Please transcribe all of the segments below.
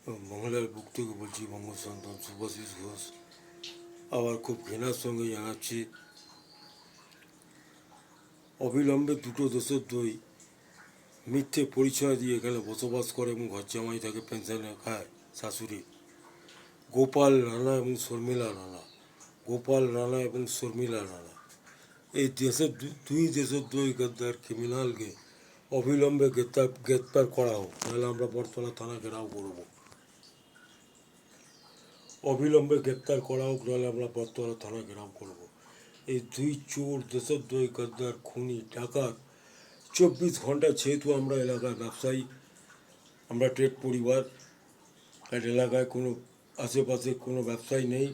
বাংলার বুক থেকে বলছি বঙ্গসন্তান শুভাশিস ঘোষ। আবার খুব ঘৃণার সঙ্গে জানাচ্ছি, অবিলম্বে দুটো দেশদ্রোহী মিথ্যে পরিচয় দিয়ে এখানে বসবাস করে এবং ঘর জামাই থাকে, পেনশনে খায় শাশুড়ি, গোপাল রানা এবং শর্মিলা রানা। গোপাল রানা এবং শর্মিলা রানা এই দেশের দুই দেশদ্রোহী গদ্দার ক্রিমিনালকে অবিলম্বে গ্রেপ্তার করা হোক, নাহলে আমরা বটতলা থানা ঘেরাও করব। অবিলম্বে গ্রেপ্তার করা হোক, নাহলে আমরা বটতলা থানা ঘেরাও করব। এই দুই চোর, দেশদ্রোহী গদ্দার, খুনি, ডাকাত 24 ঘন্টা, যেহেতু আমরা এলাকার ব্যবসায়ী, আমরা ট্রেড পরিবার, আর এলাকায় কোনো আশেপাশে কোনো ব্যবসায়ী নেই,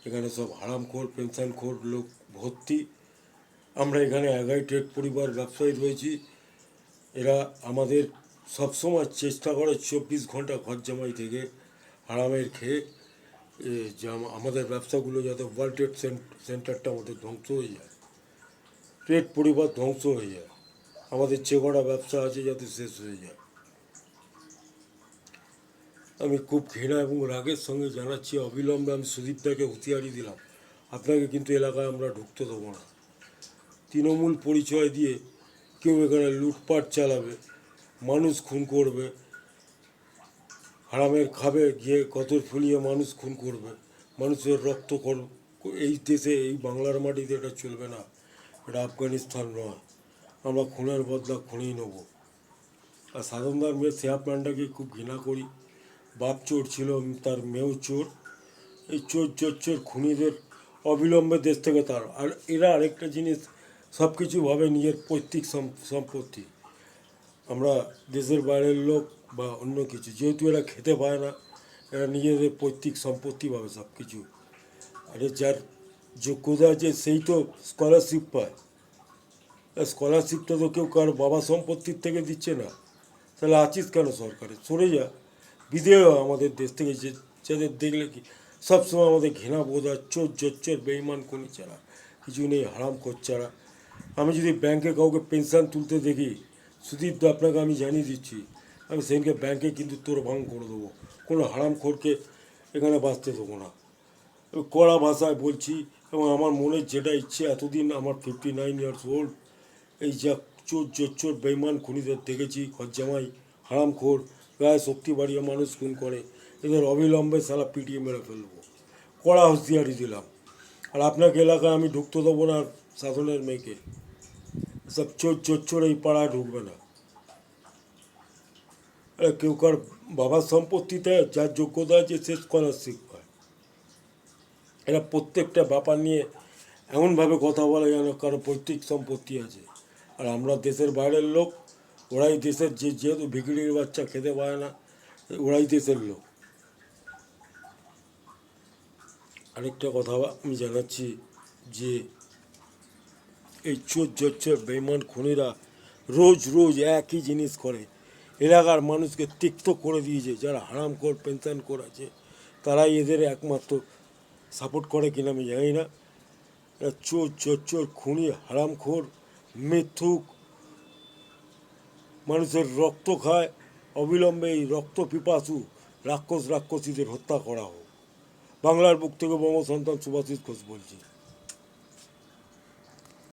এখানে সব হারামখোর পেনশনখোর লোক ভর্তি। আমরা এখানে একাই ট্রেড পরিবার ব্যবসায়ী রয়েছি। এরা আমাদের সবসময় চেষ্টা করে 24 ঘন্টা ঘর জামাই থেকে হারামের খেয়ে আমাদের ব্যবসাগুলো যাতে ওয়ার্ল্ড ট্রেড সেন্টারটা আমাদের ধ্বংস হয়ে যায়, ট্রেড পরিবার ধ্বংস হয়ে যায়, আমাদের যে কটা ব্যবসা আছে যাতে শেষ হয়ে যায়। আমি খুব ঘৃণা এবং রাগের সঙ্গে জানাচ্ছি, অবিলম্বে আমি সুদীপদাকে হুঁশিয়ারি দিলাম, আপনাকে কিন্তু এলাকায় আমরা ঢুকতে দেবো না। তৃণমূল পরিচয় দিয়ে কেউ এখানে লুটপাট চালাবে, মানুষ খুন করবে, হারামের খাবে, গিয়ে কতর ফুলিয়ে মানুষ খুন করবে, মানুষের রক্ত এই দেশে, এই বাংলার মাটিতে এটা চলবে না। এটা আফগানিস্তান নয়, আমরা খুনের বদলা খুনেই নেব। আর সাধনদার মেয়ে শেহাব পান্ডাকে খুব ঘৃণা করি। বাপ চোর ছিল, তার মেয়েও চোর। এই চোর চোর চোর খুনিদের অবিলম্বে দেশ থেকে তার। আর এরা আরেকটা জিনিস, সব কিছু ভাবে নিজের পৈতৃক সম্পত্তি। আমরা দেশের বাইরের লোক বা অন্য কিছু, যেহেতু এরা খেতে পায় না, এরা নিজেদের পৈতৃক সম্পত্তি ভাবে সব কিছু। আরে যার যোগ্যতা আছে সেই তো স্কলারশিপ পায়। স্কলারশিপটা তো কেউ কারো বাবা সম্পত্তির থেকে দিচ্ছে না। তাহলে আছিস কেন সরকারে? সরে যা, বিদেয় আমাদের দেশ থেকে। যে যাদের দেখলে কি সবসময় আমাদের ঘৃণা বোধ হয়, চোর জোচ্চোর বেইমান কোনি ছাড়া কিছু নেই, হারাম ছাড়া। আমি যদি ব্যাংকে কাউকে পেনশন তুলতে দেখি, সুদীপ দা আপনাকে আমি জানিয়ে দিচ্ছি, আমি সেদিনকে ব্যাংকে কিন্তু তোর ভাঙ করে দেবো। কোনো হারামখোরকে এখানে বাঁচতে দেবো না, কড়া ভাষায় বলছি। এবং আমার মনের যেটা ইচ্ছে, এতদিন আমার 59 ইয়ার্স ওল্ড, এই যা চোর জোচ্চোর বেইমান খুনিদের দেখেছি, ঘরজামাই হারামখোর গায়ে শক্তি বাড়িয়ে মানুষ খুন করে, এদের অবিলম্বে সালা পিটিয়ে মেরে ফেলবো, কড়া হুঁশিয়ারি দিলাম। আর আপনাকে এলাকায় আমি ঢুকতে দেবো না শাসনের মেয়েকে। সব চোর জোচ্চোর এই পাড়ায় ঢুকবে না। কেউ কার বাবার সম্পত্তিতে যার যোগ্যতা আছে সে স্কলারশিপ পায়। এরা প্রত্যেকটা ব্যাপার নিয়ে এমনভাবে কথা বলে যেন কারো পৈতৃক সম্পত্তি আছে। আর আমরা দেশের বাইরের লোক, ওরাই দেশের, যেহেতু ভিখিরির বাচ্চা খেতে পায় না, ওরাই দেশের লোক। আরেকটা কথা আমি জানাচ্ছি যে এই চোর জোচ্চোর বেইমান খুনিরা রোজ রোজ একই জিনিস করে, এলাকার মানুষকে তিক্ত করে দিয়েছে। যারা হারামখোর পেনশনখোর আছে তারাই এদের একমাত্র সাপোর্ট করে কিনা আমি জানি না। এরা চোর জোচ্চোর খুনি হারামখোর মিথ্যুক, মানুষের রক্ত খায়। অবিলম্বে এই রক্ত পিপাসু রাক্ষসীদের হত্যা করা হোক। বাংলার বুক থেকে বঙ্গসন্তান শুভাশিস ঘোষ বলছি।